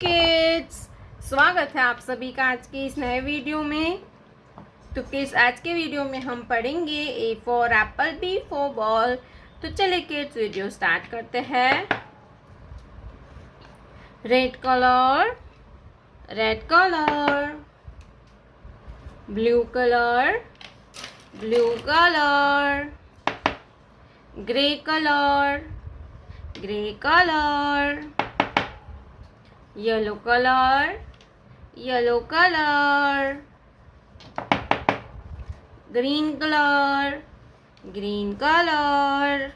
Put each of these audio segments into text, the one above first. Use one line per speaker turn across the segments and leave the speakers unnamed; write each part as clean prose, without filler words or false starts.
Kids, स्वागत है आप सभी का आज के इस नए वीडियो में। तो किड्स, आज के वीडियो में हम पढ़ेंगे A for apple, B for ball. तो चलिए किड्स, वीडियो स्टार्ट करते हैं। Red colour, red colour. Blue colour, blue colour. Grey colour, grey colour. Yellow colour, yellow colour. Green colour, green colour.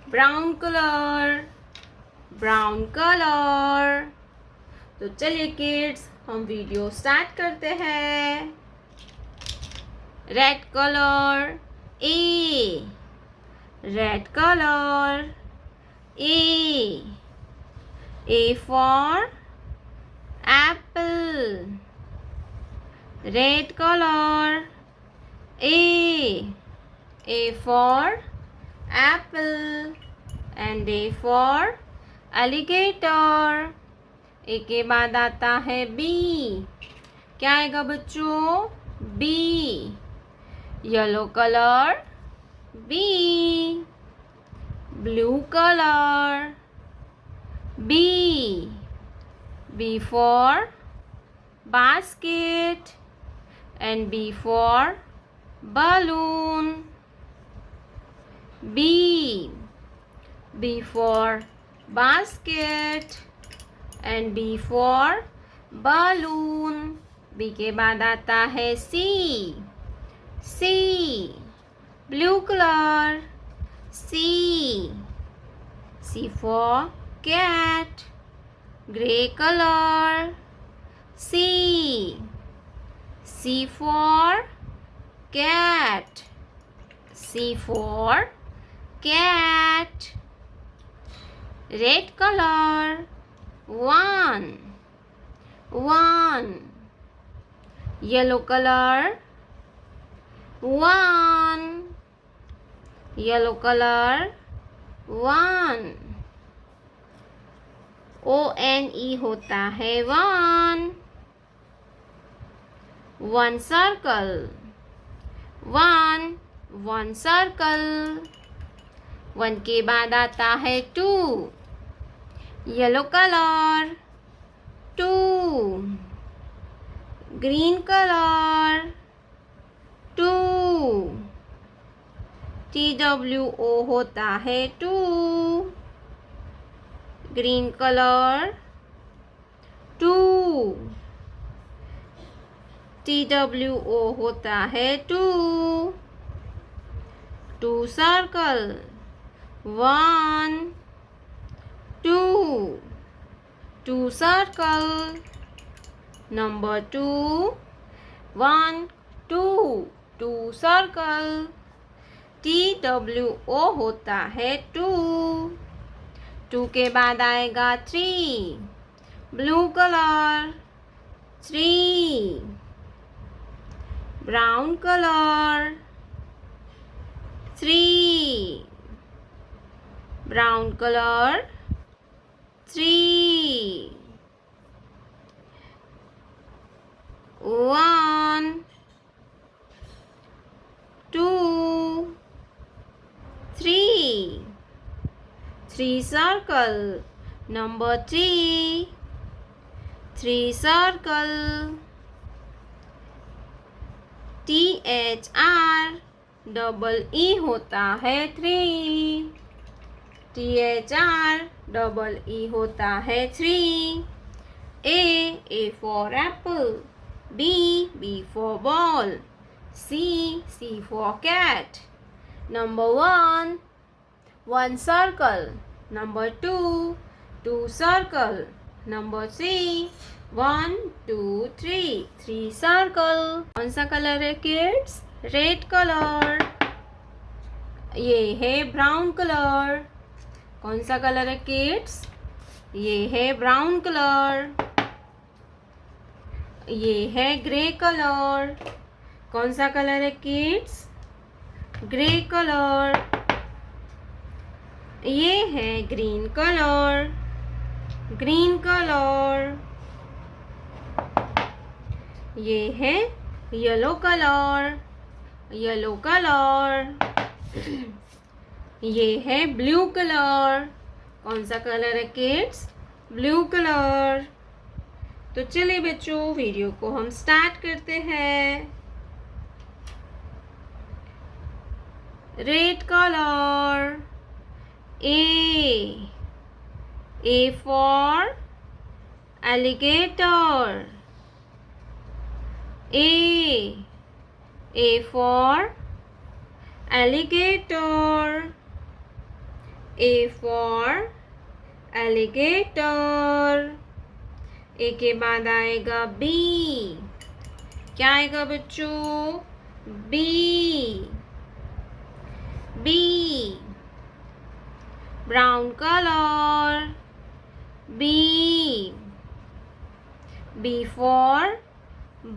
Brown colour, brown colour. तो चलिए kids, हम video start करते हैं। Red colour, A. Red colour, A. A for apple. Red color, A. A for apple and A for alligator. A के बाद आता है B. क्या आएगा बच्चों? B. Yellow color, B. Blue color, B. B for basket and B for balloon. B. B for basket and B for balloon. B के बाद आता है C. C. Blue color, C. C for cat. Grey color, C. C for cat. C for cat. Red color, 1. 1. Yellow color, 1. Yellow color, 1. ONE होता है 1. 1 circle, 1. 1 circle. 1 के बाद आता है 2. Yellow colour, 2. Green colour, 2. TWO होता है 2. Green colour, 2. TWO होता है 2. 2 circle, 1. 2. 2 circle. Number 2, 1, 2. 2 circle. TWO होता है 2. 2 के बाद आएगा 3. Blue colour, 3. Brown colour, 3. Brown colour, 3. 1, 2, 3. 3 circle. Number 3. 3 circle. THREE होता है 3. THREE होता है 3. A for apple. B for ball. C for cat. Number 1, 1 circle. Number 2, 2 circle. Number 3, 1, 2, 3, 3 circle. कौन सा कलर है किड्स? Red colour. ये है ब्राउन कलर. कौन सा कलर है किड्स? ये है ब्राउन कलर. ये है ग्रे कलर. कौन सा कलर है किड्स? Grey colour. ये है ग्रीन कलर. Green colour. ये है येलो कलर, येलो कलर। ये है ब्लू कलर। कौन सा कलर है किड्स? Blue colour. तो चलिए बच्चों वीडियो को हम स्टार्ट करते हैं। Red colour. A for alligator. A for alligator. A for alligator. ए के बाद आएगा B। क्या आएगा बच्चों? B। B brown color। B for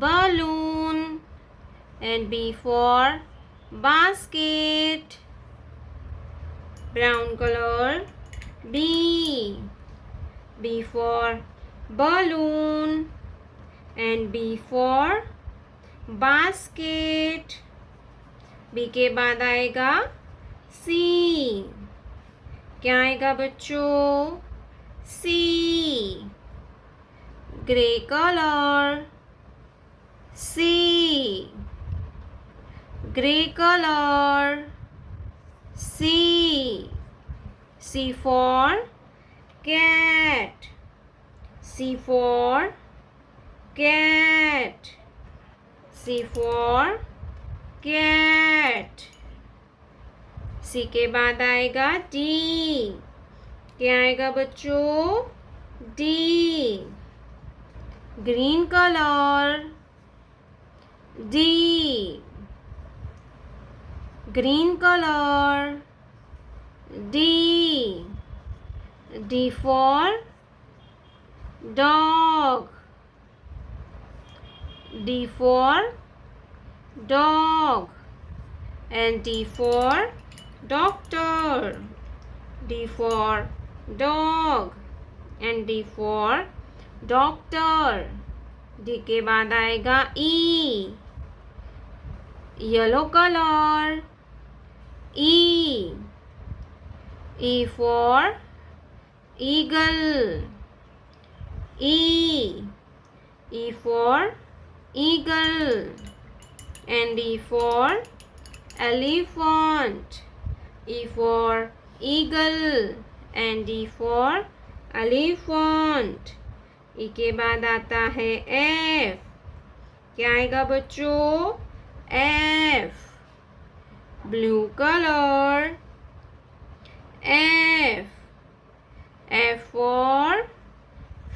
balloon and B for basket। brown color B for balloon and B for basket। B के बाद आएगा C। क्या आएगा बच्चों? C grey colour. C grey colour. C for cat। C for cat। C for cat। C के बाद आएगा D। क्या आएगा बच्चों? D green colour. D green colour. D for dog। D for dog and D for doctor। D for dog and D for doctor। D के बाद आएगा E yellow colour. E for eagle। E for eagle and E for elephant। E for eagle and E for elephant। E के बाद आता है F। क्या आएगा बच्चों? F blue colour. F for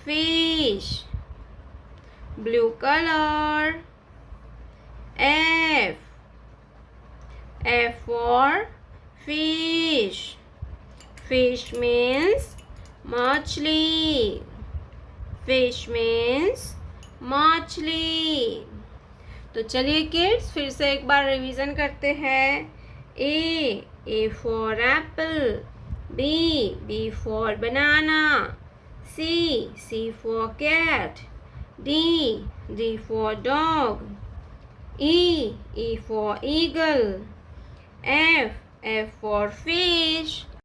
fish blue color। F for fish। Fish means मछली। Fish means मछली। तो चलिए किड्स फिर से एक बार रिवीजन करते हैं। A for apple। B for banana। C for cat। D for dog। E for eagle। F for fish।